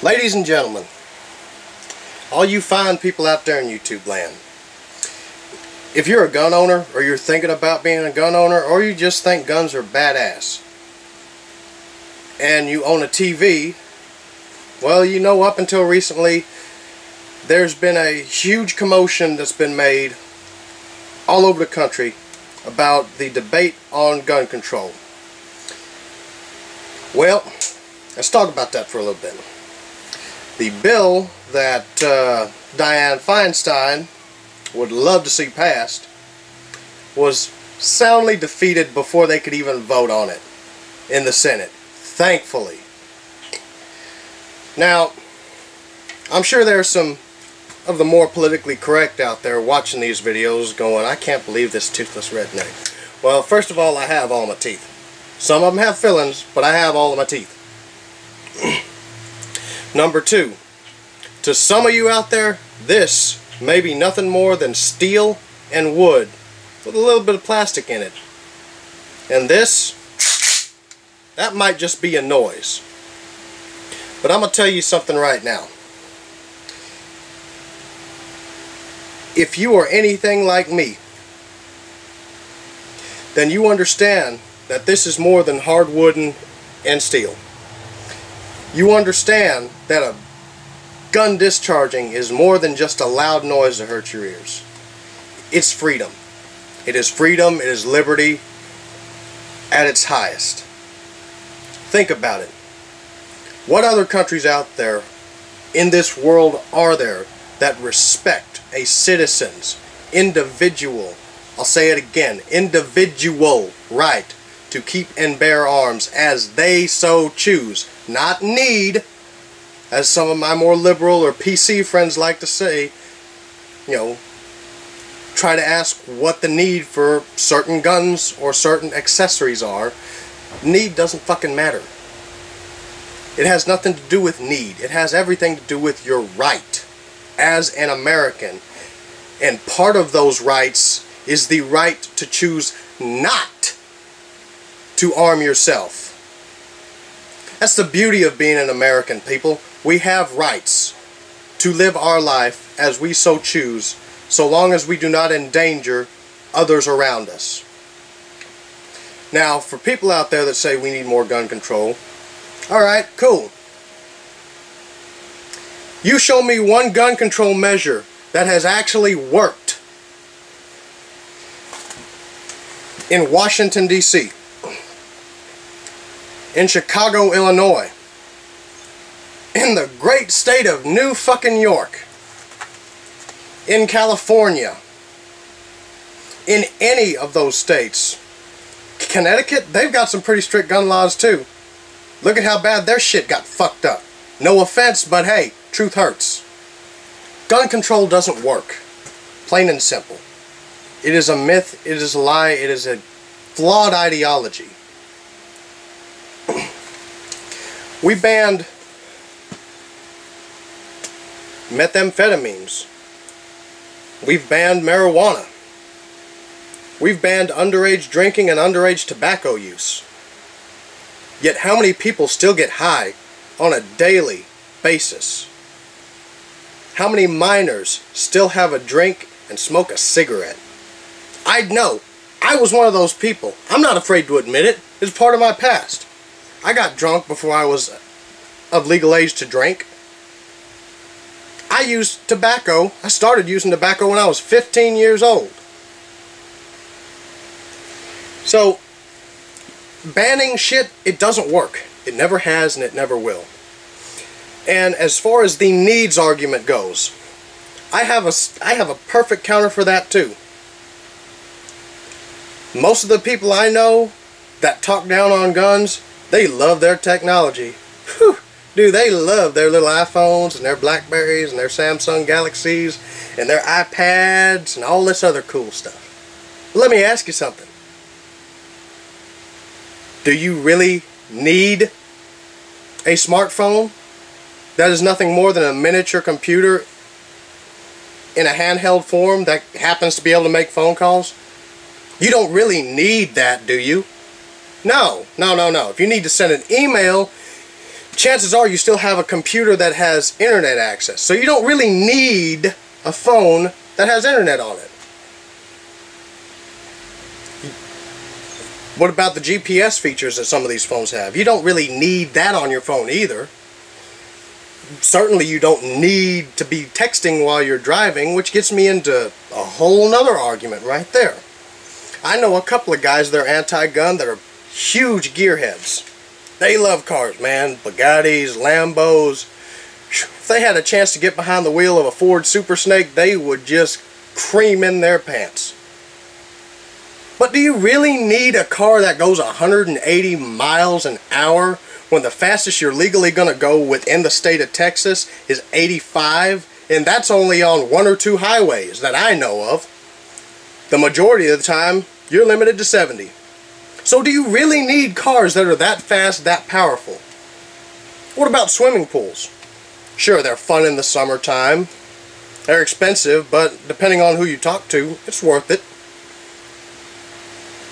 Ladies and gentlemen, all you fine people out there in YouTube land, if you're a gun owner, or you're thinking about being a gun owner, or you just think guns are badass, and you own a TV, well, you know, up until recently, there's been a huge commotion that's been made all over the country about the debate on gun control. Well, let's talk about that for a little bit. The bill that Dianne Feinstein would love to see passed was soundly defeated before they could even vote on it in the Senate, thankfully. Now, I'm sure there's some of the more politically correct out there watching these videos going, I can't believe this toothless redneck. Well, first of all, I have all my teeth. Some of them have fillings, but I have all of my teeth. Number two, to some of you out there, this may be nothing more than steel and wood with a little bit of plastic in it. And this, that might just be a noise. But I'm going to tell you something right now. If you are anything like me, then you understand that this is more than hardwood and steel. You understand that a gun discharging is more than just a loud noise to hurt your ears. It's freedom. It is freedom, it is liberty at its highest. Think about it. What other countries out there in this world are there that respect a citizen's individual, I'll say it again, individual right to keep and bear arms as they so choose, not need, as some of my more liberal or PC friends like to say, you know, try to ask what the need for certain guns or certain accessories are. Need doesn't fucking matter. It has nothing to do with need. It has everything to do with your right as an American. And part of those rights is the right to choose not to arm yourself. That's the beauty of being an American, people. We have rights to live our life as we so choose, so long as we do not endanger others around us. Now, for people out there that say we need more gun control, alright, cool. You show me one gun control measure that has actually worked in Washington, D.C., in Chicago, Illinois, in the great state of New fucking York, in California, in any of those states. Connecticut, they've got some pretty strict gun laws too. Look at how bad their shit got fucked up. No offense, but hey, truth hurts. Gun control doesn't work. Plain and simple. It is a myth, it is a lie, it is a flawed ideology. We banned methamphetamines. We've banned marijuana. We've banned underage drinking and underage tobacco use. Yet how many people still get high on a daily basis? How many minors still have a drink and smoke a cigarette? I know. I was one of those people. I'm not afraid to admit it. It's part of my past. I got drunk before I was of legal age to drink. I used tobacco. I started using tobacco when I was 15 years old. So, banning shit, it doesn't work. It never has and it never will. And as far as the needs argument goes, I have a perfect counter for that too. Most of the people I know that talk down on guns, they love their technology. Whew. Dude, they love their little iPhones and their Blackberries and their Samsung Galaxies and their iPads and all this other cool stuff. But let me ask you something. Do you really need a smartphone that is nothing more than a miniature computer in a handheld form that happens to be able to make phone calls? You don't really need that, do you? No, no, no, no. If you need to send an email, chances are you still have a computer that has internet access. So you don't really need a phone that has internet on it. What about the GPS features that some of these phones have? You don't really need that on your phone either. Certainly you don't need to be texting while you're driving, which gets me into a whole nother argument right there. I know a couple of guys that are anti-gun that are huge gearheads. They love cars, man. Bugattis, Lambos. If they had a chance to get behind the wheel of a Ford Super Snake, they would just cream in their pants. But do you really need a car that goes 180 miles an hour when the fastest you're legally going to go within the state of Texas is 85? And that's only on 1 or 2 highways that I know of. The majority of the time, you're limited to 70. So do you really need cars that are that fast, that powerful? What about swimming pools? Sure, they're fun in the summertime. They're expensive, but depending on who you talk to, it's worth it.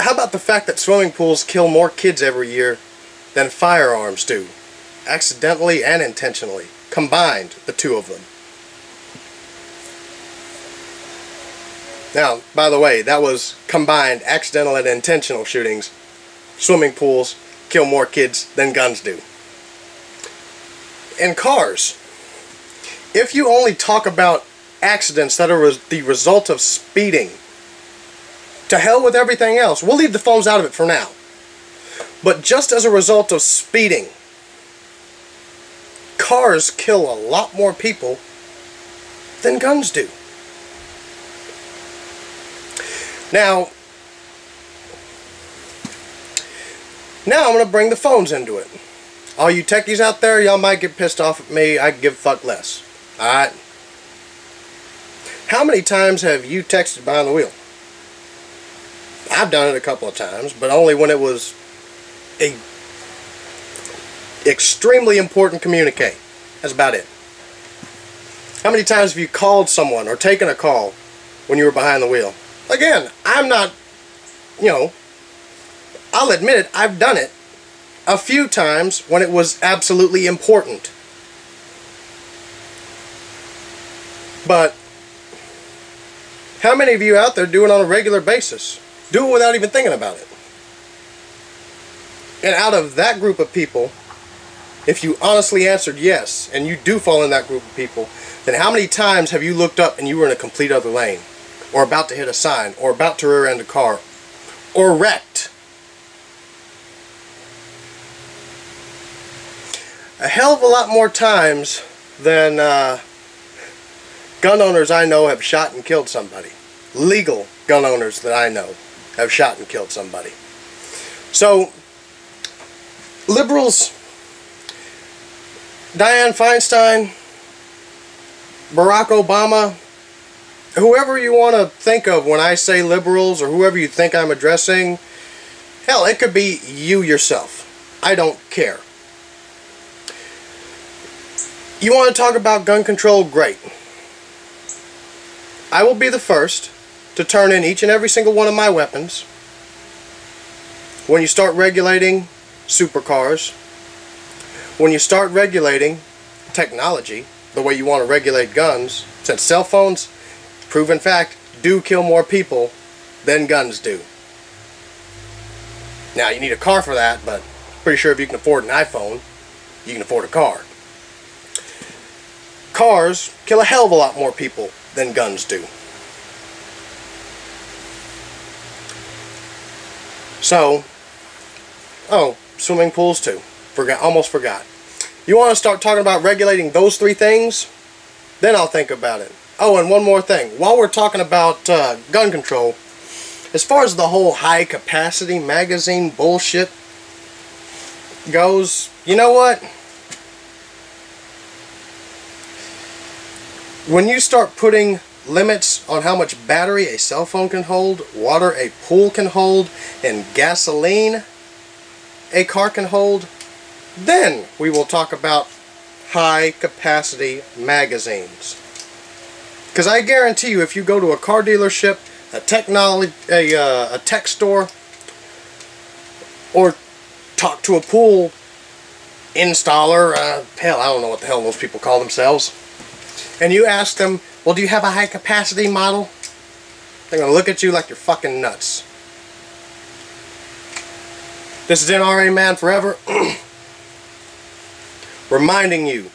How about the fact that swimming pools kill more kids every year than firearms do? Accidentally and intentionally. Combined, the two of them. Now, by the way, that was combined accidental and intentional shootings. Swimming pools kill more kids than guns do. And cars. If you only talk about accidents that are the result of speeding, to hell with everything else. We'll leave the phones out of it for now. But just as a result of speeding, cars kill a lot more people than guns do. Now I'm going to bring the phones into it. All you techies out there, y'all might get pissed off at me. I give a fuck less. Alright? How many times have you texted behind the wheel? I've done it a couple of times, but only when it was a extremely important communique. That's about it. How many times have you called someone or taken a call when you were behind the wheel? Again, I'm not, I'll admit it, I've done it a few times when it was absolutely important. But how many of you out there do it on a regular basis? Do it without even thinking about it. And out of that group of people, if you honestly answered yes, and you do fall in that group of people, then how many times have you looked up and you were in a complete other lane? Or about to hit a sign, or about to rear-end a car, or wrecked? A hell of a lot more times than gun owners I know have shot and killed somebody. Legal gun owners that I know have shot and killed somebody. So, liberals, Dianne Feinstein, Barack Obama, whoever you want to think of when I say liberals, or whoever you think I'm addressing, hell, it could be you yourself. I don't care. You want to talk about gun control? Great. I will be the first to turn in each and every single one of my weapons when you start regulating supercars, when you start regulating technology the way you want to regulate guns, since cell phones, proven fact, do kill more people than guns do. Now, you need a car for that, but pretty sure if you can afford an iPhone, you can afford a car. Cars kill a hell of a lot more people than guns do. So, swimming pools too. Almost forgot. You want to start talking about regulating those 3 things? Then I'll think about it. Oh, and one more thing. While we're talking about gun control, as far as the whole high capacity magazine bullshit goes, you know what? When you start putting limits on how much battery a cell phone can hold, water a pool can hold, and gasoline a car can hold, then we will talk about high capacity magazines. Because I guarantee you, if you go to a car dealership, a tech store, or talk to a pool installer, hell, I don't know what the hell most people call themselves, and you ask them, well, do you have a high capacity model? They're going to look at you like you're fucking nuts. This is NRA Man Forever, reminding you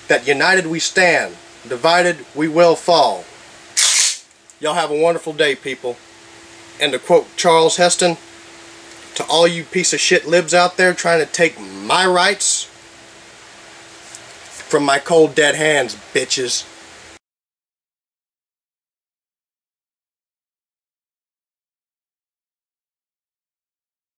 that united we stand, divided we will fall. Y'all have a wonderful day, people. And to quote Charles Heston, to all you piece of shit libs out there trying to take my rights from my cold dead hands, bitches.